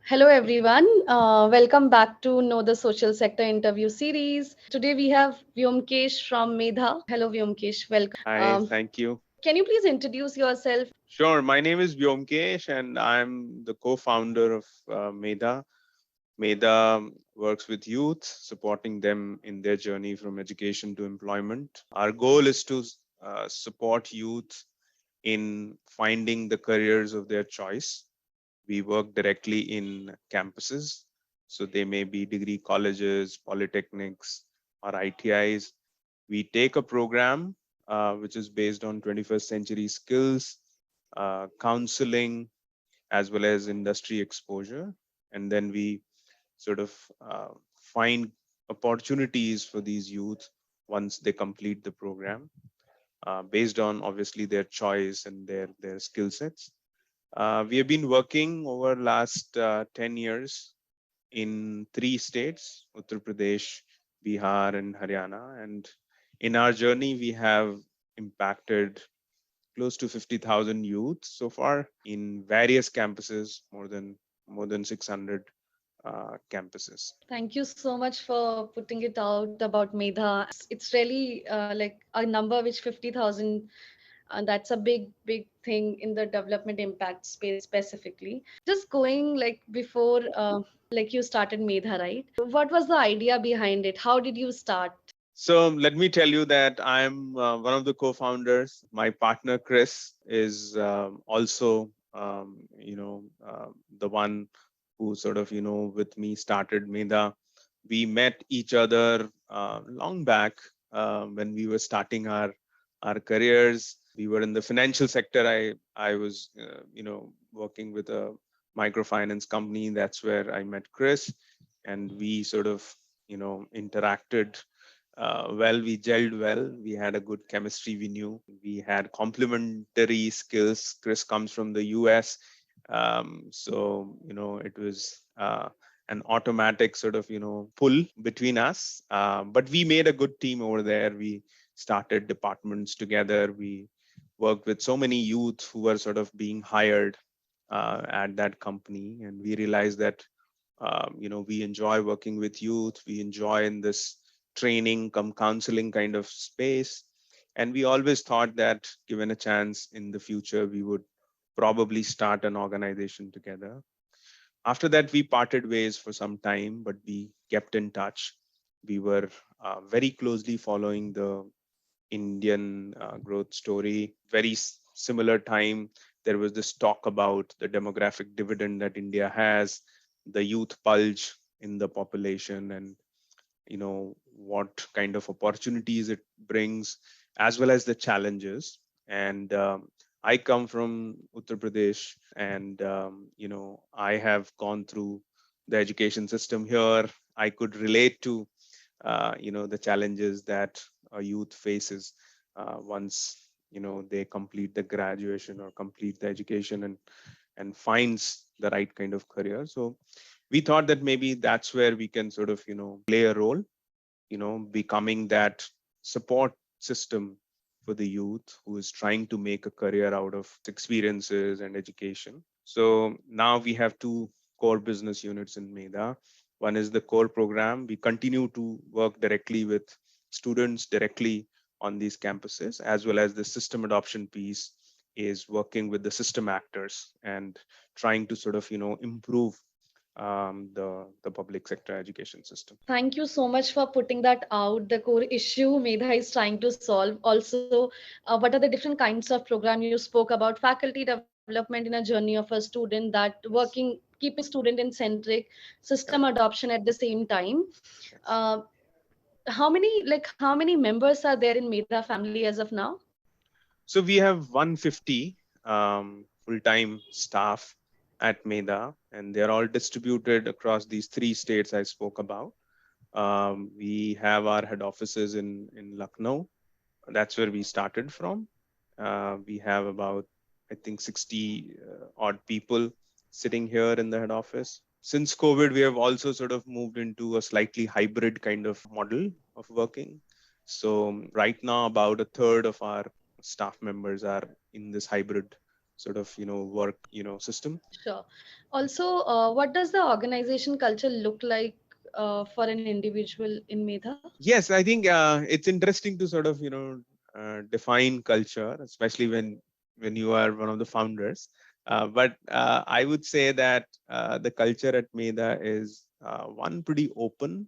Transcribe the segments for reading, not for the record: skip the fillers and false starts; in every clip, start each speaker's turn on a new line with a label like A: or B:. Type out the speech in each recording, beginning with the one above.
A: Hello, everyone. Welcome back to Know the Social Sector interview series. Today we have Vyomkesh from Medha. Hello, Vyomkesh. Welcome.
B: Hi, thank you.
A: Can you please introduce yourself?
B: Sure, my name is Byomkesh and I'm the co-founder of Medha. Medha works with youth, supporting them in their journey from education to employment. Our goal is to support youth in finding the careers of their choice. We work directly in campuses, so they may be degree colleges, polytechnics, or ITIs. We take a program which is based on 21st century skills, counseling, as well as industry exposure. And then we sort of find opportunities for these youth once they complete the program based on obviously their choice and their skill sets. We have been working over last 10 years in three states, Uttar Pradesh, Bihar, and Haryana. And in our journey, we have impacted close to 50,000 youth so far in various campuses, more than 600 campuses.
A: Thank you so much for putting it out about Medha. It's really like a number which 50,000, and that's a big thing in the development impact space specifically. Just going like before, like you started Medha, right? What was the idea behind it? How did you start?
B: So let me tell you that I'm one of the co-founders. My partner Chris is also, the one who sort of, with me started Medha. We met each other long back when we were starting our careers. We were in the financial sector. I was, working with a microfinance company. That's where I met Chris, and we sort of, interacted well. We gelled well. We had a good chemistry. We knew we had complementary skills. Chris comes from the US, so it was an automatic sort of pull between us. But we made a good team over there. We started departments together. We worked with so many youth who were sort of being hired at that company, and we realized that we enjoy working with youth. We enjoy in this training come counseling kind of space, and we always thought that given a chance in the future we would probably start an organization together. After that we parted ways for some time, but we kept in touch. We were very closely following the Indian growth story. Very similar time, there was this talk about the demographic dividend that India has, the youth bulge in the population, and what kind of opportunities it brings, as well as the challenges. And I come from Uttar Pradesh, and I have gone through the education system here. I could relate to the challenges that a youth faces once they complete the graduation or complete the education and finds the right kind of career. So we thought that maybe that's where we can sort of play a role, becoming that support system for the youth who is trying to make a career out of experiences and education. So now we have two core business units in Medha. One is the core program. We continue to work directly with students directly on these campuses, as well as the system adoption piece is working with the system actors and trying to sort of improve the public sector education system.
A: Thank you so much for putting that out. The core issue Medha is trying to solve. Also, what are the different kinds of program you spoke about? Faculty development in a journey of a student, that working, keeping student in centric,
B: Yeah.
A: system adoption at the same time.
B: Yes.
A: Uh, how many members are there in Medha family as of now?
B: So we have 150 full-time staff at Medha, and they're all distributed across these three states I spoke about. We have our head offices in Lucknow. That's where we started from. We have about, I think, 60 odd people sitting here in the head office. Since COVID, we have also sort of moved into a slightly hybrid kind of model of working. So right now, about a third of our staff members are in this hybrid sort of work system.
A: Sure. Also, what does the organization culture look like for an individual in Medha?
B: Yes, I think it's interesting to sort of define culture, especially when you are one of the founders. But I would say that the culture at Medha is one pretty open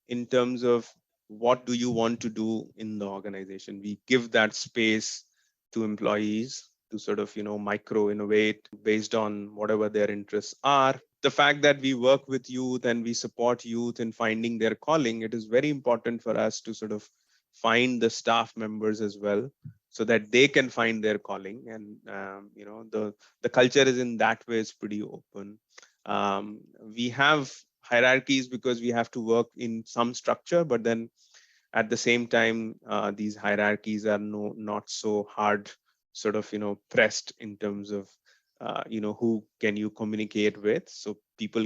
B: in terms of what do you want to do in the organization. We give that space to employees to sort of micro innovate based on whatever their interests are. The fact that we work with youth and we support youth in finding their calling, it is very important for us to sort of find the staff members as well, so that they can find their calling. And the culture is in that way is pretty open. We have hierarchies because we have to work in some structure, but then at the same time these hierarchies are not so hard sort of pressed in terms of who can you communicate with, so people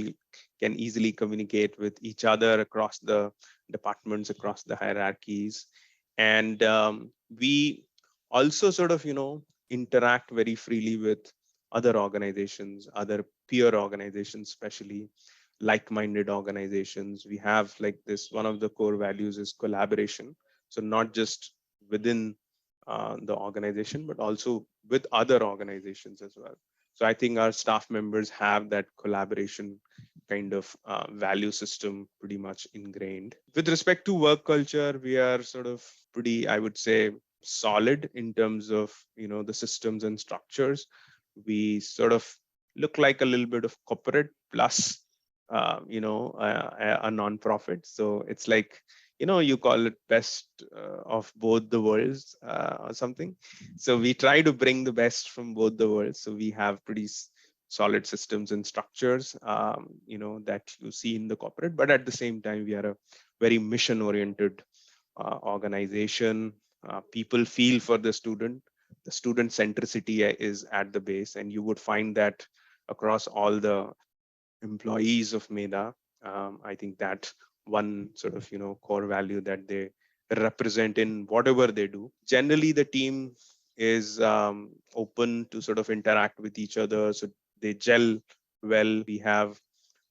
B: can easily communicate with each other across the departments, across the hierarchies. And we also sort of interact very freely with other organizations, other peer organizations, especially like-minded organizations. We have like this, one of the core values is collaboration, so not just within the organization but also with other organizations as well. So I think our staff members have that collaboration kind of value system pretty much ingrained. With respect to work culture, we are sort of pretty, I would say, solid in terms of the systems and structures. We sort of look like a little bit of corporate plus a non-profit. So it's like you call it best of both the worlds or something. So we try to bring the best from both the worlds. So we have pretty solid systems and structures that you see in the corporate, but at the same time we are a very mission oriented organization. People feel for the student. The student centricity is at the base, and you would find that across all the employees of Medha. I think that one sort of core value that they represent in whatever they do. Generally, the team is open to sort of interact with each other, so they gel well. We have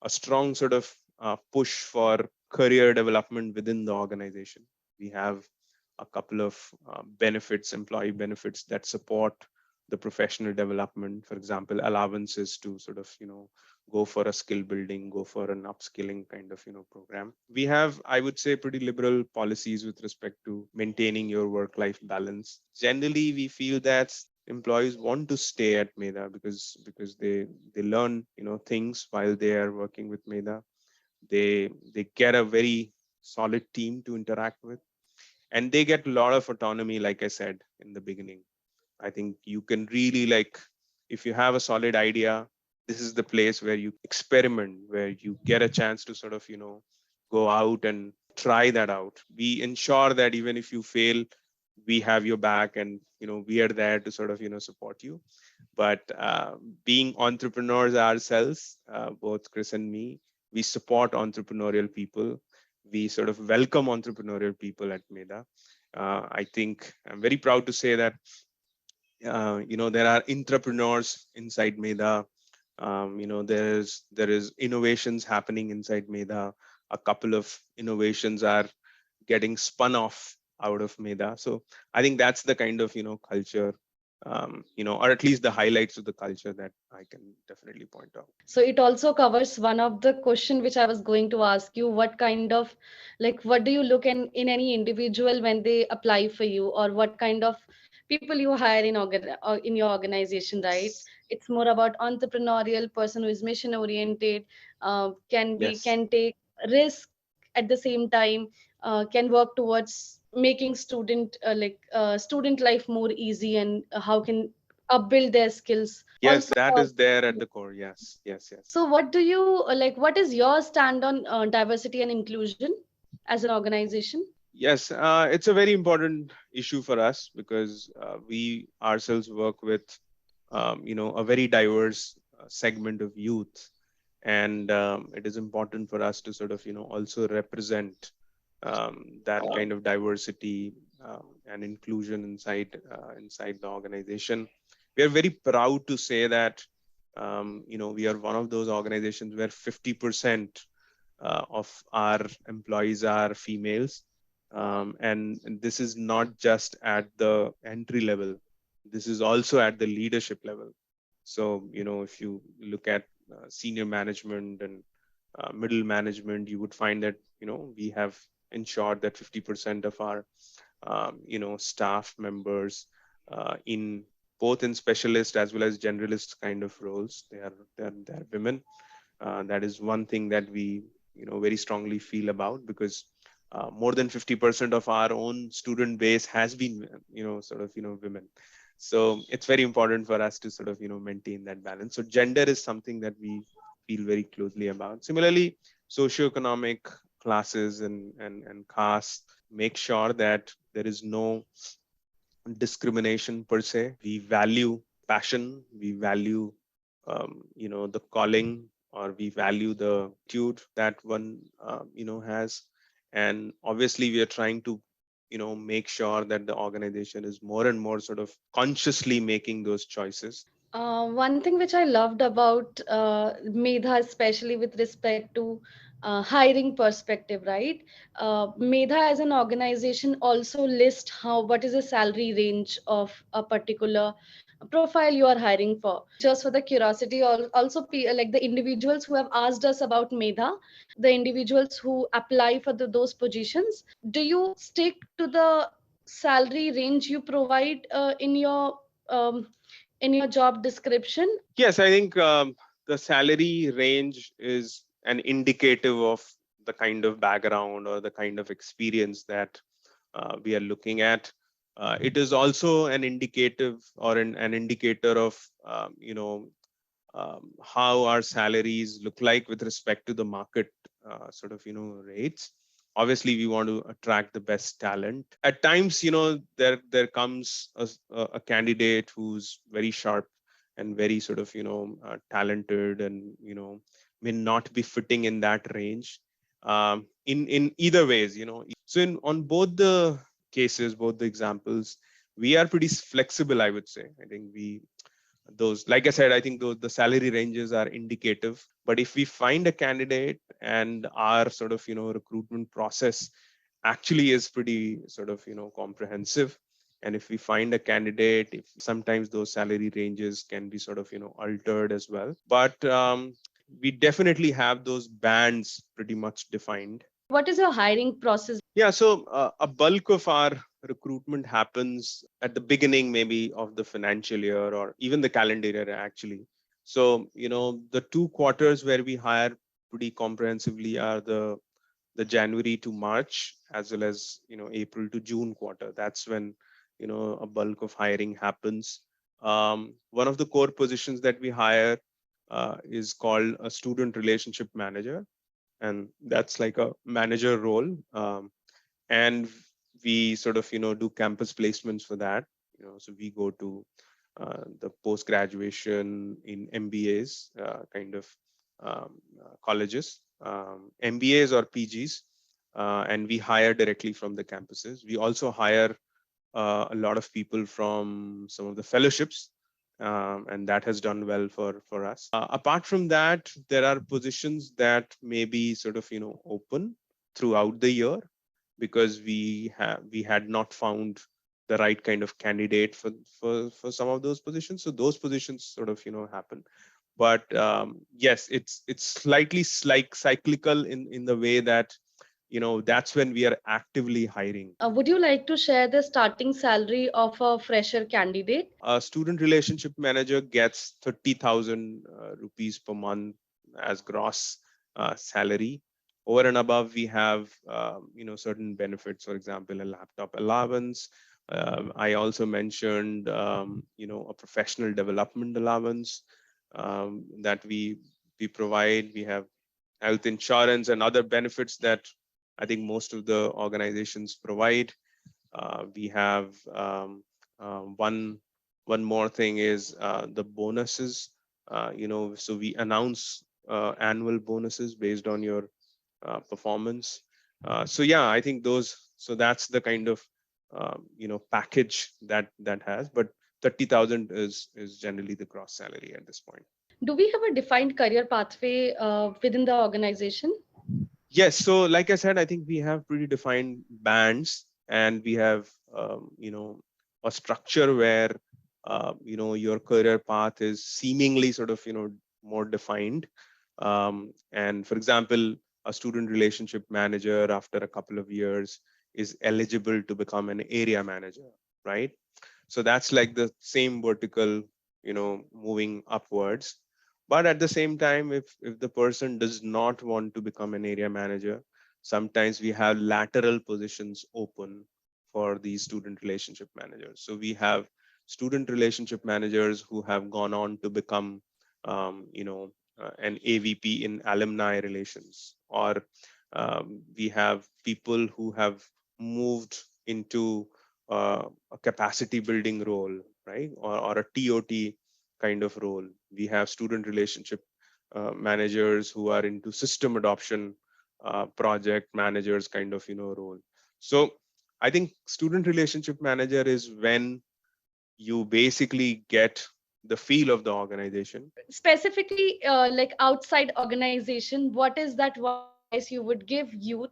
B: a strong sort of push for career development within the organization. We have a couple of benefits, employee benefits that support the professional development. For example, allowances to sort of go for a skill building, go for an upskilling kind of program. We have, I would say, pretty liberal policies with respect to maintaining your work-life balance. Generally, we feel that employees want to stay at Medha because they learn things while they are working with Medha. They get a very solid team to interact with, and they get a lot of autonomy. Like I said in the beginning, I think you can really, like, if you have a solid idea, this is the place where you experiment, where you get a chance to sort of go out and try that out. We ensure that even if you fail, we have your back, and we are there to sort of support you. But being entrepreneurs ourselves, both Chris and me, we support entrepreneurial people. We sort of welcome entrepreneurial people at Medha. I think I'm very proud to say that there are intrapreneurs inside Medha. There is innovations happening inside Medha. A couple of innovations are getting spun off out of Medha. So I think that's the kind of culture, or at least the highlights of the culture that I can definitely point out.
A: So it also covers one of the question which I was going to ask you. What kind of, like, what do you look in any individual when they apply for you, or what kind of people you hire in your organization, right? It's more about entrepreneurial person who is mission oriented,
B: Yes.
A: can take risk at the same time, can work towards making student life more easy, and how can upbuild their skills.
B: Yes,
A: Also,
B: that is there at the core. Yes, yes, yes.
A: so what do you like? What is your stand on diversity and inclusion as an organization?
B: Yes, it's a very important issue for us because we ourselves work with, a very diverse segment of youth, and it is important for us to sort of, also represent that kind of diversity and inclusion inside the organization. we are very proud to say that we are one of those organizations where 50% of our employees are females. And this is not just at the entry level, this is also at the leadership level. So, if you look at senior management and middle management, you would find that, we have ensured that 50% of our, staff members in both in specialist as well as generalist kind of roles, they are women. That is one thing that we very strongly feel about, because more than 50% of our own student base has been women. So it's very important for us to sort of maintain that balance. So gender is something that we feel very closely about. Similarly, socioeconomic classes and caste, make sure that there is no discrimination per se. We value passion, we value the calling, or we value the attitude that one has. And obviously we are trying to make sure that the organization is more and more sort of consciously making those choices.
A: One thing which I loved about Medha, especially with respect to hiring perspective, right? Medha as an organization also list what is the salary range of a particular profile you are hiring for. Just for the curiosity, also like the individuals who have asked us about Medha, the individuals who apply for those positions, do you stick to the salary range you provide um, in your job description?
B: Yes, I think the salary range is an indicative of the kind of background or the kind of experience that we are looking at. It is also an indicative or an indicator of how our salaries look like with respect to the market rates. Obviously we want to attract the best talent. At times there comes a candidate who's very sharp and very talented, and may not be fitting in that range. In either ways, so in on both the cases, both the examples, we are pretty flexible, I would say. I think those, like I said, I think those, the salary ranges are indicative. But if we find a candidate, and our recruitment process actually is pretty comprehensive, and if we find a candidate, if sometimes those salary ranges can be altered as well, but we definitely have those bands pretty much defined.
A: What is your hiring process?
B: Yeah, so a bulk of our recruitment happens at the beginning, maybe of the financial year or even the calendar year, actually. So, the 2 quarters where we hire pretty comprehensively are the January to March, as well as April to June quarter. That's when a bulk of hiring happens. One of the core positions that we hire is called a student relationship manager, and that's like a manager role. And we do campus placements for that. So we go to the post graduation in MBAs, colleges, MBAs or PGs, and we hire directly from the campuses. We also hire a lot of people from some of the fellowships, and that has done well for us. Apart from that, there are positions that may be open throughout the year, because we had not found the right kind of candidate for some of those positions. So those positions happen. But yes, it's slightly like cyclical in the way that that's when we are actively hiring.
A: Would you like to share the starting salary of a fresher candidate?
B: A student relationship manager gets 30,000 rupees per month as gross salary. Over and above, we have certain benefits. For example, a laptop allowance. I also mentioned a professional development allowance that we provide. We have health insurance and other benefits that I think most of the organizations provide. We have one more thing is the bonuses. So we announce annual bonuses based on your performance. So yeah, I think those. So that's the kind of package that has. But 30,000 is generally the gross salary at this point.
A: Do we have a defined career pathway within the organization?
B: Yes, so like I said, I think we have pretty defined bands, and we have a structure where your career path is seemingly sort of more defined. And for example, a student relationship manager after a couple of years is eligible to become an area manager, right? So that's like the same vertical, moving upwards. But at the same time, if the person does not want to become an area manager, sometimes we have lateral positions open for these student relationship managers. So we have student relationship managers who have gone on to become an AVP in alumni relations, or we have people who have moved into a capacity building role, right? Or a TOT kind of role. We have student relationship managers who are into system adoption, project managers kind of role. So I think student relationship manager is when you basically get the feel of the organization.
A: Specifically, like outside organization, what is that one advice you would give youth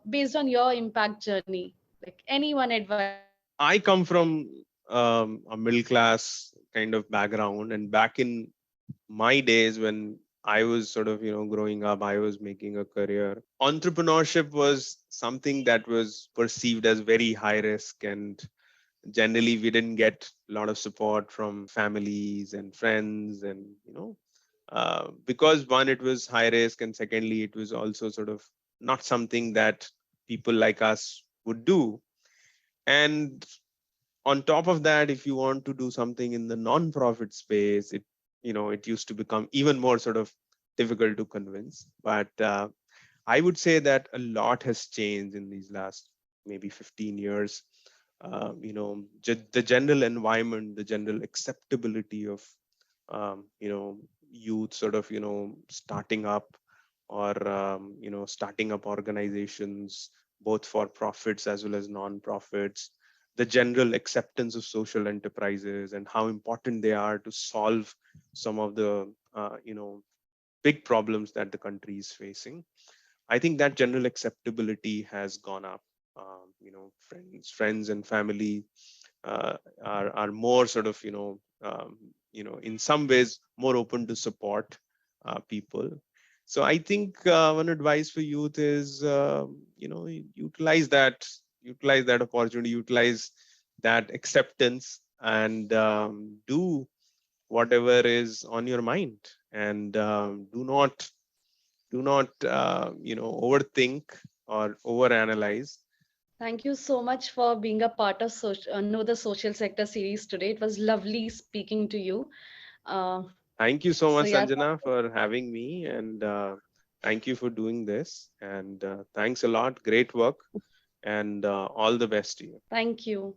A: based on your impact journey? Like any one advice.
B: I come from a middle class kind of background, and back in my days when I was sort of, growing up, I was making a career. Entrepreneurship was something that was perceived as very high risk, and generally we didn't get a lot of support from families and friends, and because one, it was high risk, and secondly, it was also sort of not something that people like us would do. And on top of that, if you want to do something in the non-profit space, it used to become even more sort of difficult to convince. But I would say that a lot has changed in these last maybe 15 years. The general environment, the general acceptability of youth sort of starting up, or starting up organizations, both for profits as well as non-profits, the general acceptance of social enterprises and how important they are to solve some of the big problems that the country is facing. I think that general acceptability has gone up. Friends and family are more sort of in some ways more open to support people. So I think one advice for youth is utilize that opportunity, utilize that acceptance, and do whatever is on your mind, and do not overthink or overanalyze.
A: Thank you so much for being a part of Know the Social Sector series today. It was lovely speaking to you. Uh,
B: Thank you so
A: so
B: much,
A: yeah,
B: Sanjana, for having me, and thank you for doing this. And thanks a lot. Great work, and all the best to you.
A: thank you.